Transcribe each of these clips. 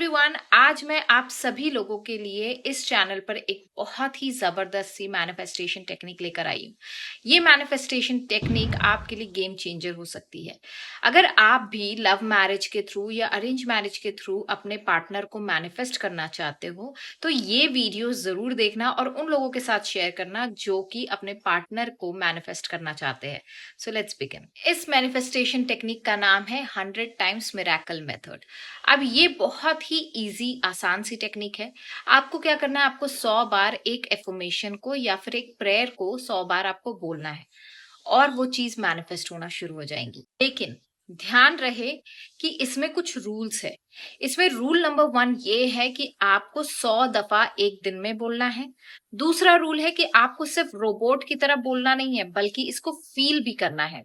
Everyone, आज मैं आप सभी लोगों के लिए इस चैनल पर एक बहुत ही जबरदस्त सी मैनिफेस्टेशन टेक्निक लेकर आई हूँ। ये मैनिफेस्टेशन टेक्निक आपके लिए गेम चेंजर हो सकती है। अगर आप भी लव मैरिज के थ्रू या अरेंज मैरिज के थ्रू अपने पार्टनर को मैनिफेस्ट करना चाहते हो तो ये वीडियो जरूर देखना और उन लोगों के साथ शेयर करना जो कि अपने पार्टनर को मैनिफेस्ट करना चाहते हैं। So let's begin. इस मैनिफेस्टेशन टेक्निक का नाम है 100 टाइम्स मिरेकल मेथड। अब ये बहुत ही इजी आसान सी टेक्निक है। आपको क्या करना है, आपको 100 बार एक एफर्मेशन को या फिर एक प्रेयर को 100 बार आपको बोलना है और वो चीज मैनिफेस्ट होना शुरू हो जाएंगी। लेकिन ध्यान रहे कि इसमें कुछ रूल्स है। इसमें रूल नंबर 1 ये है कि आपको 100 दफा एक दिन में बोलना है। दूसरा रूल है कि आपको सिर्फ रोबोट की तरह बोलना नहीं है बल्कि इसको फील भी करना है,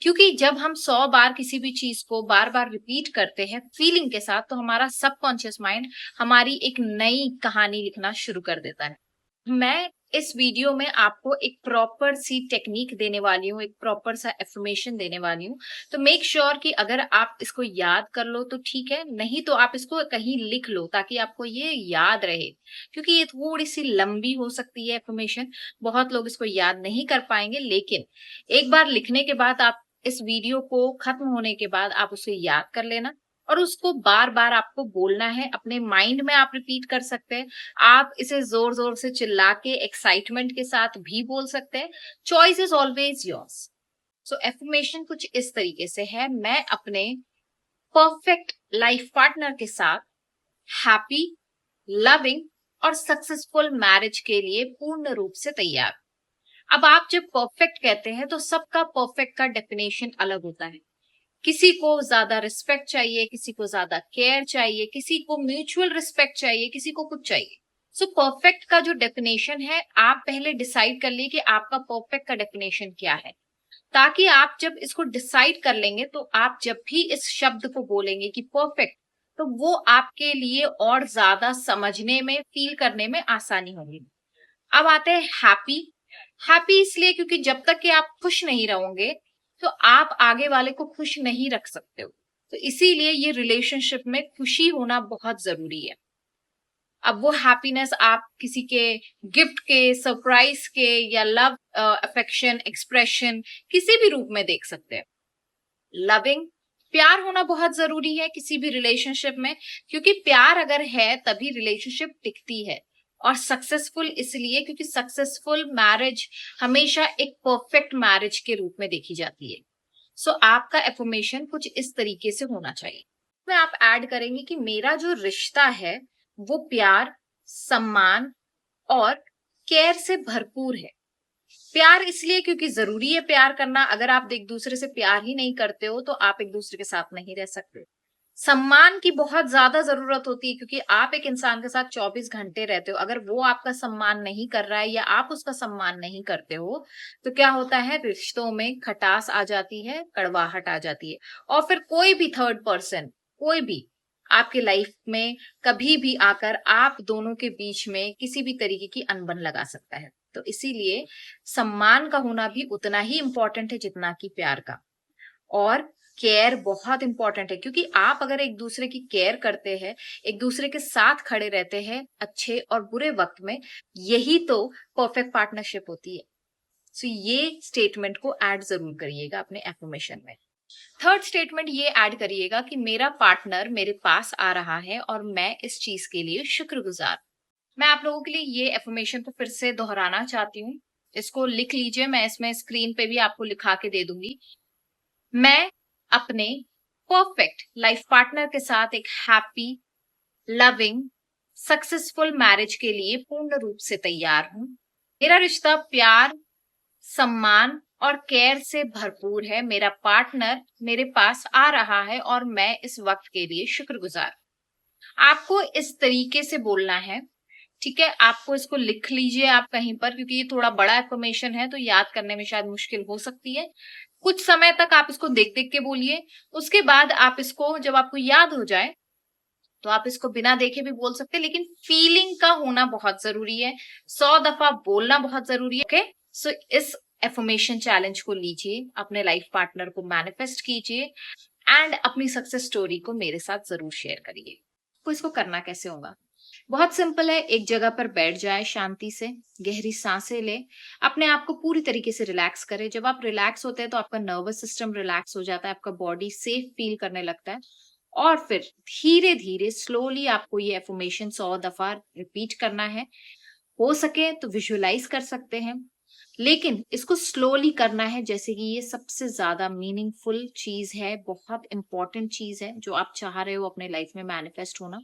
क्योंकि जब हम 100 बार किसी भी चीज को बार बार रिपीट करते हैं फीलिंग के साथ तो हमारा सबकॉन्शियस माइंड हमारी एक नई कहानी लिखना शुरू कर देता है। मैं इस वीडियो में आपको एक प्रॉपर सी टेक्निक देने वाली हूँ, एक प्रॉपर सा एफर्मेशन देने वाली हूँ। तो मेक श्योर कि अगर आप इसको याद कर लो तो ठीक है, नहीं तो आप इसको कहीं लिख लो ताकि आपको ये याद रहे, क्योंकि ये थोड़ी सी लंबी हो सकती है एफर्मेशन। बहुत लोग इसको याद नहीं कर पाएंगे, लेकिन एक बार लिखने के बाद आप इस वीडियो को खत्म होने के बाद आप उसे याद कर लेना और उसको बार बार आपको बोलना है। अपने माइंड में आप रिपीट कर सकते हैं, आप इसे जोर जोर से चिल्ला के एक्साइटमेंट के साथ भी बोल सकते हैं। Choice is always yours. So affirmation कुछ इस तरीके से है। मैं अपने परफेक्ट लाइफ पार्टनर के साथ हैप्पी, लविंग और सक्सेसफुल मैरिज के लिए पूर्ण रूप से तैयार। अब आप जब परफेक्ट कहते हैं तो सबका परफेक्ट का डेफिनेशन अलग होता है। किसी को ज्यादा रिस्पेक्ट चाहिए, किसी को ज्यादा केयर चाहिए, किसी को म्यूचुअल रिस्पेक्ट चाहिए, किसी को कुछ चाहिए। सो परफेक्ट का जो डेफिनेशन है, आप पहले डिसाइड कर लिए कि आपका परफेक्ट का डेफिनेशन क्या है, ताकि आप जब इसको डिसाइड कर लेंगे तो आप जब भी इस शब्द को बोलेंगे कि परफेक्ट, तो वो आपके लिए और ज्यादा समझने में, फील करने में आसानी होगी। अब आते हैं हैप्पी। हैप्पी इसलिए क्योंकि जब तक कि आप खुश नहीं रहोगे तो आप आगे वाले को खुश नहीं रख सकते हो। तो इसीलिए ये रिलेशनशिप में खुशी होना बहुत जरूरी है। अब वो हैप्पीनेस आप किसी के गिफ्ट के, सरप्राइज के या लव अफेक्शन एक्सप्रेशन किसी भी रूप में देख सकते हैं। लविंग, प्यार होना बहुत जरूरी है किसी भी रिलेशनशिप में, क्योंकि प्यार अगर है तभी रिलेशनशिप टिकती है। और सक्सेसफुल इसलिए क्योंकि सक्सेसफुल मैरिज हमेशा एक परफेक्ट मैरिज के रूप में देखी जाती है। सो आपका एफर्मेशन कुछ इस तरीके से होना चाहिए। में आप ऐड करेंगे कि मेरा जो रिश्ता है वो प्यार, सम्मान और केयर से भरपूर है। प्यार इसलिए क्योंकि जरूरी है प्यार करना। अगर आप एक दूसरे से प्यार ही नहीं करते हो तो आप एक दूसरे के साथ नहीं रह सकते। सम्मान की बहुत ज्यादा जरूरत होती है, क्योंकि आप एक इंसान के साथ 24 घंटे रहते हो। अगर वो आपका सम्मान नहीं कर रहा है या आप उसका सम्मान नहीं करते हो तो क्या होता है, रिश्तों में खटास आ जाती है, कड़वाहट आ जाती है। और फिर कोई भी थर्ड पर्सन, कोई भी आपके लाइफ में कभी भी आकर आप दोनों के बीच में किसी भी तरीके की अनबन लगा सकता है। तो इसीलिए सम्मान का होना भी उतना ही इंपॉर्टेंट है जितना कि प्यार का। और केयर बहुत इंपॉर्टेंट है, क्योंकि आप अगर एक दूसरे की केयर करते हैं, एक दूसरे के साथ खड़े रहते हैं अच्छे और बुरे वक्त में, यही तो परफेक्ट पार्टनरशिप होती है। सो ये स्टेटमेंट को ऐड जरूर करिएगा अपने एफर्मेशन में। थर्ड स्टेटमेंट ये ऐड करिएगा कि मेरा पार्टनर मेरे पास आ रहा है और मैं इस चीज के लिए शुक्रगुजार। मैं आप लोगों के लिए ये एफर्मेशन को फिर से दोहराना चाहती हूँ। इसको लिख लीजिए, मैं इसमें स्क्रीन पे भी आपको लिखा के दे दूंगी। मैं अपने परफेक्ट लाइफ पार्टनर के साथ एक हैप्पी, लविंग, सक्सेसफुल मैरिज के लिए पूर्ण रूप से तैयार हूं। मेरा रिश्ता प्यार, सम्मान और केयर से भरपूर है। मेरा पार्टनर मेरे पास आ रहा है और मैं इस वक्त के लिए शुक्रगुजार। आपको इस तरीके से बोलना है, ठीक है। आपको इसको लिख लीजिए आप कहीं पर, क्योंकि ये थोड़ा बड़ा इन्फॉर्मेशन है तो याद करने में शायद मुश्किल हो सकती है। कुछ समय तक आप इसको देख देख के बोलिए। उसके बाद आप इसको, जब आपको याद हो जाए तो आप इसको बिना देखे भी बोल सकते हैं, लेकिन फीलिंग का होना बहुत जरूरी है। 100 दफा बोलना बहुत जरूरी है। ओके, सो इस एफर्मेशन चैलेंज को लीजिए, अपने लाइफ पार्टनर को मैनिफेस्ट कीजिए एंड अपनी सक्सेस स्टोरी को मेरे साथ जरूर शेयर करिए। आपको इसको करना कैसे होगा? बहुत सिंपल है, एक जगह पर बैठ जाए शांति से, गहरी सांसें ले, अपने आप को पूरी तरीके से रिलैक्स करें। जब आप रिलैक्स होते हैं तो आपका नर्वस सिस्टम रिलैक्स हो जाता है, आपका बॉडी सेफ फील करने लगता है और फिर धीरे-धीरे स्लोली आपको ये अफ़र्मेशन 100 दफ़ा रिपीट करना है। हो सके तो विजुअलाइज़ कर सकते हैं, लेकिन इसको स्लोली करना है जैसे कि ये सबसे ज़्यादा मीनिंगफुल चीज़ है, बहुत इम्पोर्टेंट चीज़ है जो आप चाह रहे हो अपने लाइफ में मैनिफेस्ट होना।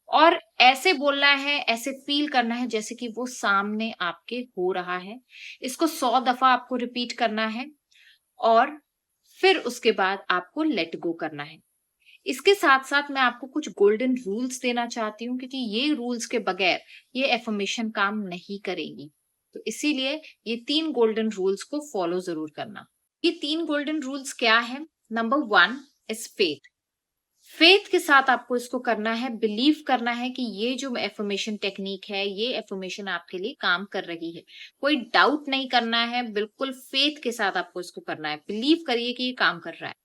और ऐसे बोलना है, ऐसे फ़ील करना है जैसे कि वो सामने आपके हो रहा है। इसको 100 दफ़ा आपको रिपीट करना है और फिर उसके बाद आपको लेट गो करना है। इसके साथ-साथ मैं आपको कुछ गोल्डन रूल्स देना चाहती हूँ क्योंकि ये रूल्स के बगैर ये अफ़र्मेशन काम नहीं करेगी। तो इसीलिए ये 3 गोल्डन रूल्स को फ़ॉलो ज़रूर करना। ये 3 गोल्डन रूल्स क्या हैं? Number 1 is faith. फेथ के साथ आपको इसको करना है, बिलीव करना है कि ये जो एफर्मेशन टेक्निक है, ये एफर्मेशन आपके लिए काम कर रही है। कोई डाउट नहीं करना है, बिल्कुल फेथ के साथ आपको इसको करना है। बिलीव करिए कि ये काम कर रहा है।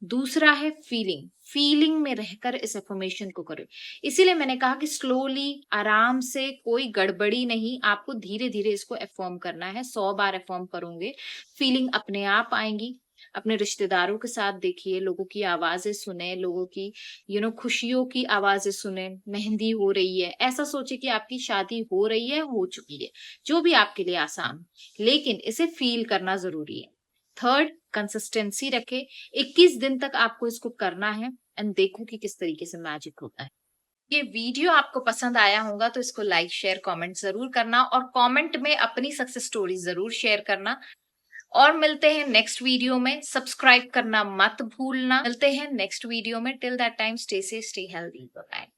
दूसरा है फीलिंग, फीलिंग में रहकर इस एफर्मेशन को करो। इसीलिए मैंने कहा कि स्लोली, आराम से, कोई गड़बड़ी नहीं, आपको धीरे-धीरे इसको अफ़र्म करना है। 100 बार अफ़र्म करोगे, फीलिंग अपने आप आएँगी। अपने रिश्तेदारों के साथ देखिए, लोगों की आवाज़ें सुने, लोगों की खुशियों की आवाज़ें सुने, मेहंदी हो रही है, ऐसा सोचिए कि आपकी शादी हो रही है, हो चुकी है, जो भी आपके लिए आसान हो, लेकिन इसे फ़ील करना ज़रूरी है। थर्ड, कंसिस्टेंसी रखें, 21 दिन तक आपको इसको करना है एंड देखो कि किस तरीके से मैजिक होता है। ये वीडियो आपको पसंद आया होगा तो इसको लाइक, शेयर, कमेंट ज़रूर करना और कमेंट में अपनी सक्सेस स्टोरी ज़रूर शेयर करना। और मिलते हैं नेक्स्ट वीडियो में। सब्सक्राइब करना मत भूलना। मिलते हैं नेक्स्ट वीडियो में। Till that time stay safe, stay healthy. Bye bye.